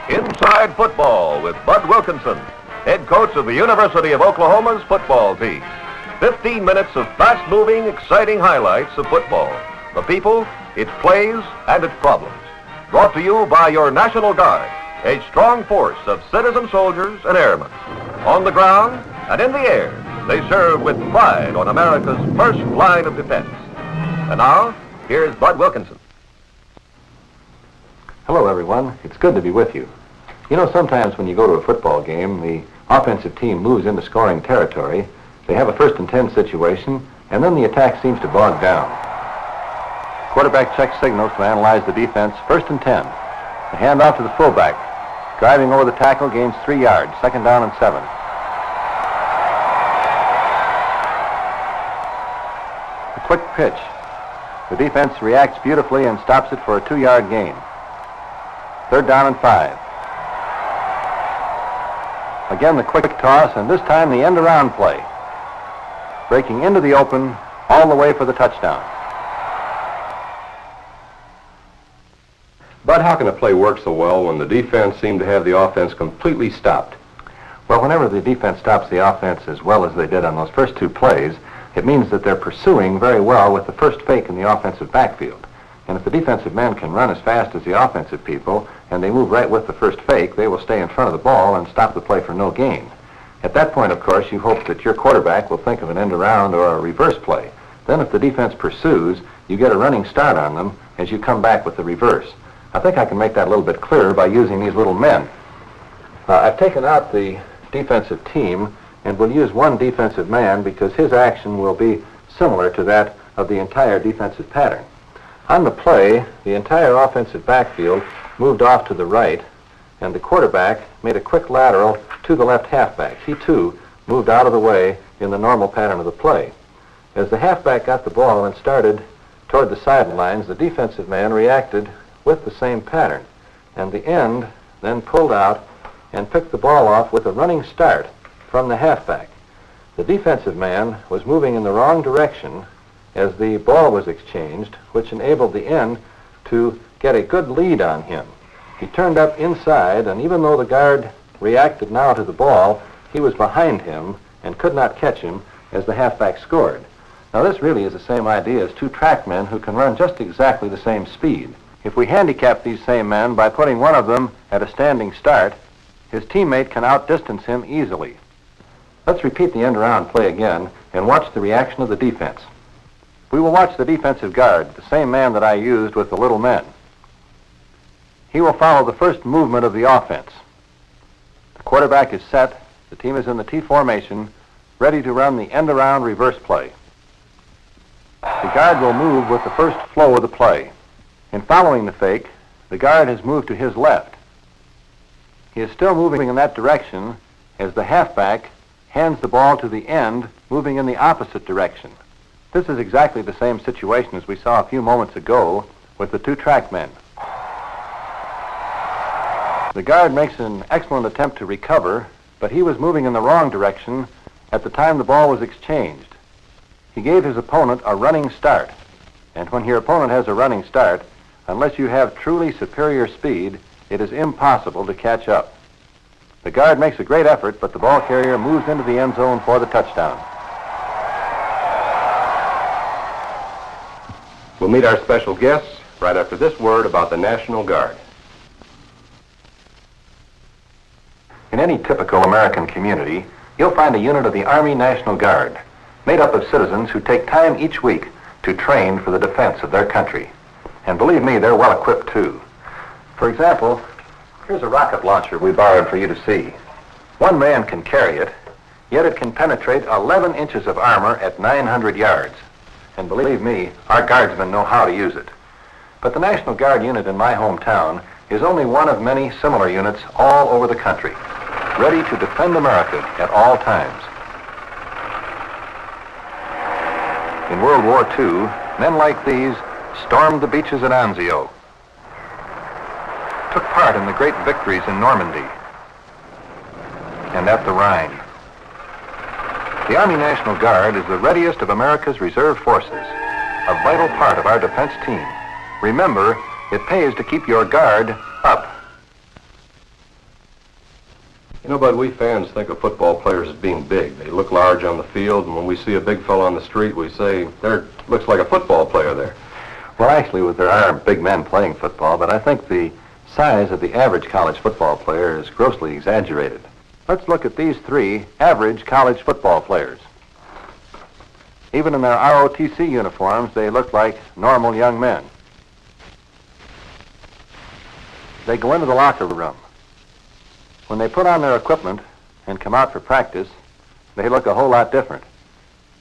Inside Football with Bud Wilkinson, head coach of the University of Oklahoma's football team. 15 minutes of fast-moving, exciting highlights of football. The people, its plays, and its problems. Brought to you by your National Guard, a strong force of citizen soldiers and airmen. On the ground and in the air, they serve with pride on America's first line of defense. And now, here's Bud Wilkinson. Hello, everyone. It's good to be with you. You know, sometimes when you go to a football game, the offensive team moves into scoring territory. They have a 1st and 10 situation, and then the attack seems to bog down. Quarterback checks signals to analyze the defense. 1st and 10. The handoff to the fullback. Driving over the tackle, gains 3 yards. 2nd down and 7. A quick pitch. The defense reacts beautifully and stops it for a 2-yard gain. 3rd down and 5. Again, the quick toss, and this time the end-around play. Breaking into the open, all the way for the touchdown. Bud, how can a play work so well when the defense seemed to have the offense completely stopped? Well, whenever the defense stops the offense as well as they did on those first 2 plays, it means that they're pursuing very well with the first fake in the offensive backfield. And if the defensive men can run as fast as the offensive people, and they move right with the first fake, they will stay in front of the ball and stop the play for no gain. At that point, of course, you hope that your quarterback will think of an end around or a reverse play. Then if the defense pursues, you get a running start on them as you come back with the reverse. I think I can make that a little bit clearer by using these little men. I've taken out the defensive team and will use one defensive man because his action will be similar to that of the entire defensive pattern. On the play, the entire offensive backfield moved off to the right, and the quarterback made a quick lateral to the left halfback. He, too, moved out of the way in the normal pattern of the play. As the halfback got the ball and started toward the sidelines, the defensive man reacted with the same pattern, and the end then pulled out and picked the ball off with a running start from the halfback. The defensive man was moving in the wrong direction as the ball was exchanged, which enabled the end to get a good lead on him. He turned up inside, and even though the guard reacted now to the ball, he was behind him and could not catch him as the halfback scored. Now, this really is the same idea as 2 track men who can run just exactly the same speed. If we handicap these same men by putting one of them at a standing start, his teammate can outdistance him easily. Let's repeat the end-around play again and watch the reaction of the defense. We will watch the defensive guard, the same man that I used with the little men. He will follow the first movement of the offense. The quarterback is set. The team is in the T formation, ready to run the end-around reverse play. The guard will move with the first flow of the play. In following the fake, the guard has moved to his left. He is still moving in that direction as the halfback hands the ball to the end, moving in the opposite direction. This is exactly the same situation as we saw a few moments ago with the 2 track men. The guard makes an excellent attempt to recover, but he was moving in the wrong direction at the time the ball was exchanged. He gave his opponent a running start, and when your opponent has a running start, unless you have truly superior speed, it is impossible to catch up. The guard makes a great effort, but the ball carrier moves into the end zone for the touchdown. We'll meet our special guests right after this word about the National Guard. In any typical American community, you'll find a unit of the Army National Guard, made up of citizens who take time each week to train for the defense of their country. And believe me, they're well equipped too. For example, here's a rocket launcher we borrowed for you to see. One man can carry it, yet it can penetrate 11 inches of armor at 900 yards. And believe me, our guardsmen know how to use it. But the National Guard unit in my hometown is only one of many similar units all over the country, ready to defend America at all times. In World War II, men like these stormed the beaches at Anzio, took part in the great victories in Normandy and at the Rhine. The Army National Guard is the readiest of America's reserve forces, a vital part of our defense team. Remember, it pays to keep your guard up. You know, Bud, we fans think of football players as being big. They look large on the field, and when we see a big fellow on the street, we say, there looks like a football player there. Well, actually, there are big men playing football, but I think the size of the average college football player is grossly exaggerated. Let's look at these three average college football players. Even in their ROTC uniforms, they look like normal young men. They go into the locker room. When they put on their equipment and come out for practice, they look a whole lot different.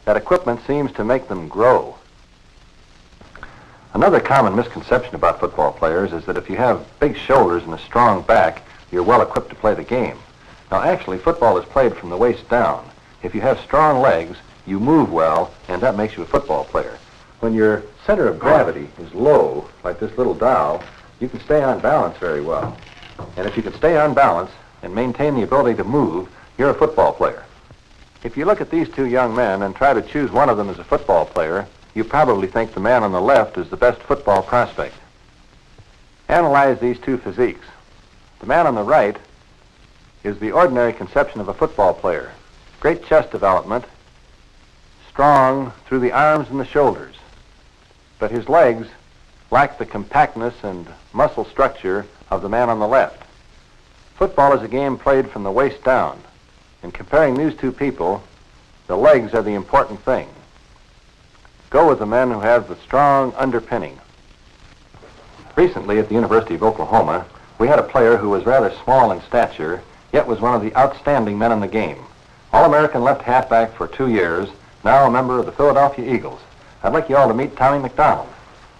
That equipment seems to make them grow. Another common misconception about football players is that if you have big shoulders and a strong back, you're well equipped to play the game. Now, actually, football is played from the waist down. If you have strong legs, you move well, and that makes you a football player. When your center of gravity is low, like this little dowel, you can stay on balance very well. And if you can stay on balance and maintain the ability to move, you're a football player. If you look at these two young men and try to choose one of them as a football player, you probably think the man on the left is the best football prospect. Analyze these two physiques. The man on the right is the ordinary conception of a football player. Great chest development, strong through the arms and the shoulders. But his legs lack the compactness and muscle structure of the man on the left. Football is a game played from the waist down. In comparing these two people, the legs are the important thing. Go with the men who have the strong underpinning. Recently at the University of Oklahoma, we had a player who was rather small in stature, yet was one of the outstanding men in the game. All-American left halfback for 2 years, now a member of the Philadelphia Eagles. I'd like you all to meet Tommy McDonald.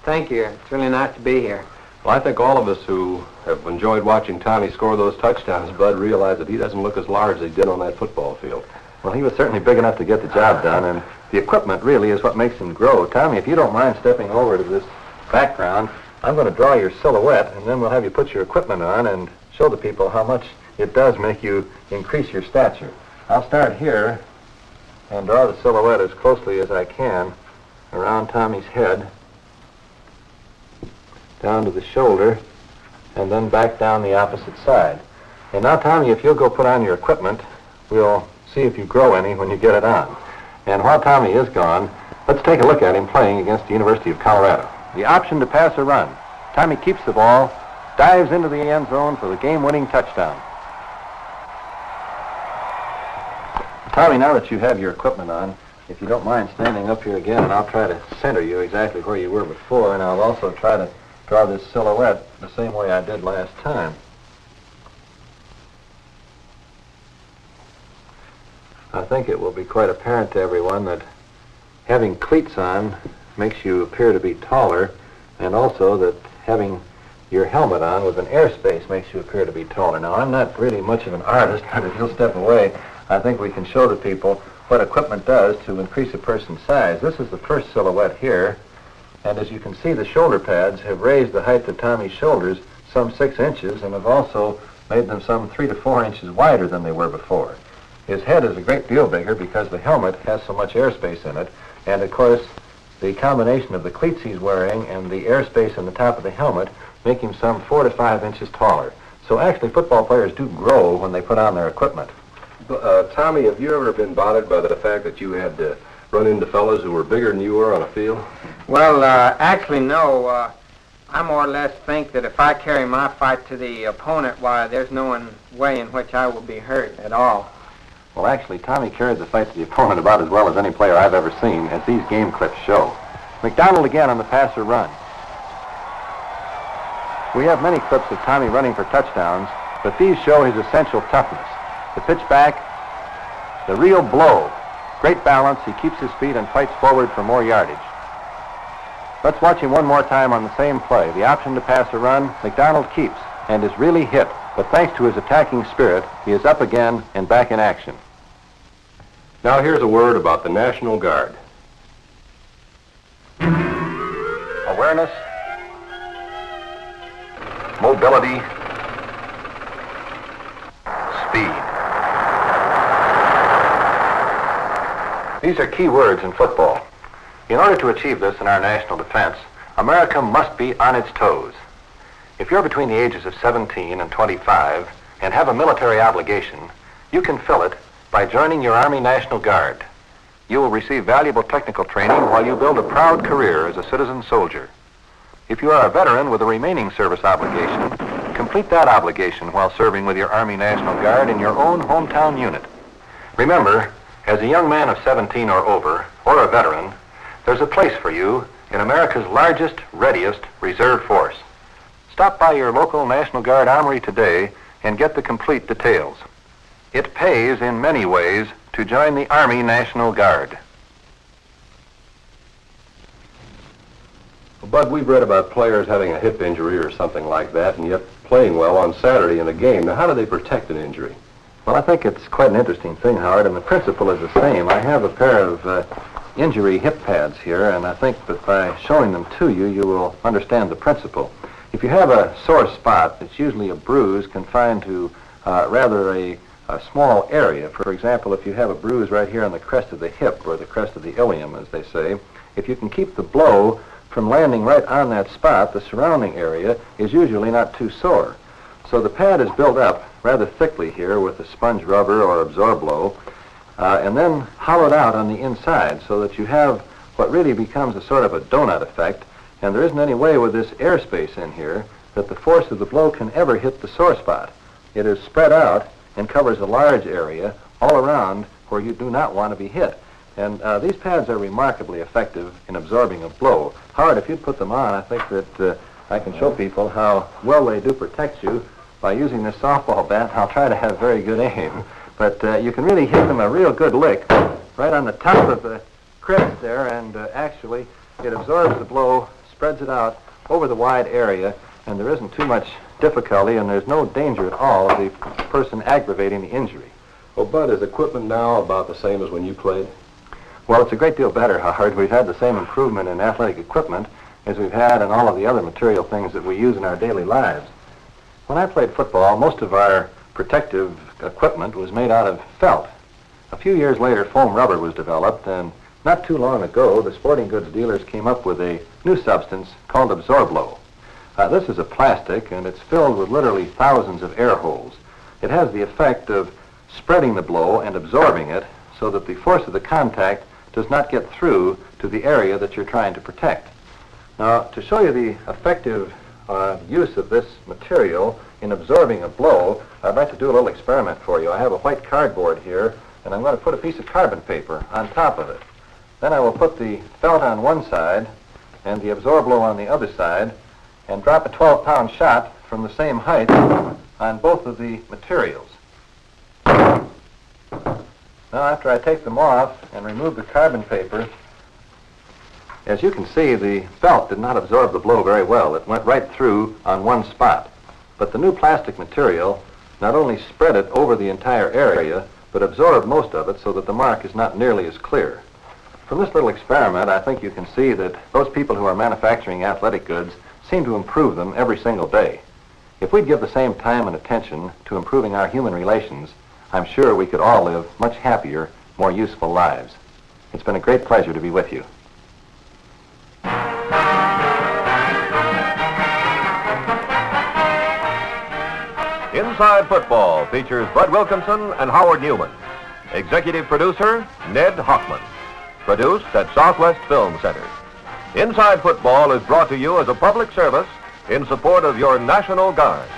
Thank you. It's really nice to be here. Well, I think all of us who have enjoyed watching Tommy score those touchdowns, Bud, realize that he doesn't look as large as he did on that football field. Well, he was certainly big enough to get the job done, and the equipment really is what makes him grow. Tommy, if you don't mind stepping over to this background, I'm going to draw your silhouette, and then we'll have you put your equipment on and show the people how much it does make you increase your stature. I'll start here and draw the silhouette as closely as I can around Tommy's head, down to the shoulder, and then back down the opposite side. And now, Tommy, if you'll go put on your equipment, we'll see if you grow any when you get it on. And while Tommy is gone, let's take a look at him playing against the University of Colorado. The option to pass or run. Tommy keeps the ball, dives into the end zone for the game-winning touchdown. Tommy, now that you have your equipment on, if you don't mind standing up here again, and I'll try to center you exactly where you were before, and I'll also try to draw this silhouette the same way I did last time. I think it will be quite apparent to everyone that having cleats on makes you appear to be taller, and also that having your helmet on with an airspace makes you appear to be taller. Now, I'm not really much of an artist, but if you'll step away, I think we can show the people what equipment does to increase a person's size. This is the first silhouette here, and as you can see, the shoulder pads have raised the height of Tommy's shoulders some 6 inches and have also made them some 3 to 4 inches wider than they were before. His head is a great deal bigger because the helmet has so much airspace in it, and of course, the combination of the cleats he's wearing and the airspace in the top of the helmet make him some 4 to 5 inches taller. So actually, football players do grow when they put on their equipment. Tommy, have you ever been bothered by the fact that you had to run into fellows who were bigger than you were on a field? Well, actually, no. I more or less think that if I carry my fight to the opponent, why, there's no way in which I will be hurt at all. Well, actually, Tommy carried the fight to the opponent about as well as any player I've ever seen, as these game clips show. McDonald again on the pass or run. We have many clips of Tommy running for touchdowns, but these show his essential toughness. The pitch back, the real blow. Great balance, he keeps his feet and fights forward for more yardage. Let's watch him one more time on the same play. The option to pass or run, McDonald keeps and is really hit, but thanks to his attacking spirit, he is up again and back in action. Now here's a word about the National Guard. Awareness, mobility, speed. These are key words in football. In order to achieve this in our national defense, America must be on its toes. If you're between the ages of 17 and 25, and have a military obligation, you can fill it by joining your Army National Guard. You will receive valuable technical training while you build a proud career as a citizen soldier. If you are a veteran with a remaining service obligation, complete that obligation while serving with your Army National Guard in your own hometown unit. Remember, as a young man of 17 or over, or a veteran, there's a place for you in America's largest, readiest reserve force. Stop by your local National Guard armory today and get the complete details. It pays in many ways to join the Army National Guard. Well, Bud, we've read about players having a hip injury or something like that, and yet playing well on Saturday in a game. Now, how do they protect an injury? Well, I think it's quite an interesting thing, Howard, and the principle is the same. I have a pair of injury hip pads here, and I think that by showing them to you, you will understand the principle. If you have a sore spot, it's usually a bruise confined to rather a small area. For example, if you have a bruise right here on the crest of the hip, or the crest of the ilium, as they say, if you can keep the blow from landing right on that spot, the surrounding area is usually not too sore. So the pad is built up rather thickly here with a sponge rubber or Absorblow, and then hollowed out on the inside so that you have what really becomes a sort of a donut effect, and there isn't any way with this airspace in here that the force of the blow can ever hit the sore spot. It is spread out and covers a large area all around where you do not want to be hit. And these pads are remarkably effective in absorbing a blow. Howard, if you'd put them on, I think that I can show people how well they do protect you by using this softball bat. I'll try to have very good aim. But you can really hit them a real good lick right on the top of the crest there, and actually it absorbs the blow, spreads it out over the wide area, and there isn't too much difficulty, and there's no danger at all of the person aggravating the injury. Well, Bud, is equipment now about the same as when you played? Well, it's a great deal better, Howard. We've had the same improvement in athletic equipment as we've had in all of the other material things that we use in our daily lives. When I played football, most of our protective equipment was made out of felt. A few years later, foam rubber was developed, and not too long ago, the sporting goods dealers came up with a new substance called Absorblow. This is a plastic, and it's filled with literally thousands of air holes. It has the effect of spreading the blow and absorbing it so that the force of the contact does not get through to the area that you're trying to protect. Now, to show you the effective use of this material in absorbing a blow, I'd like to do a little experiment for you. I have a white cardboard here, and I'm going to put a piece of carbon paper on top of it. Then I will put the felt on one side and the Absorblow on the other side, and drop a 12-pound shot from the same height on both of the materials. Now, after I take them off and remove the carbon paper, as you can see, the felt did not absorb the blow very well. It went right through on one spot. But the new plastic material not only spread it over the entire area, but absorbed most of it so that the mark is not nearly as clear. From this little experiment, I think you can see that those people who are manufacturing athletic goods seem to improve them every single day. If we'd give the same time and attention to improving our human relations, I'm sure we could all live much happier, more useful lives. It's been a great pleasure to be with you. Inside Football features Bud Wilkinson and Howard Newman. Executive producer, Ned Hockman. Produced at Southwest Film Center. Inside Football is brought to you as a public service in support of your National Guard.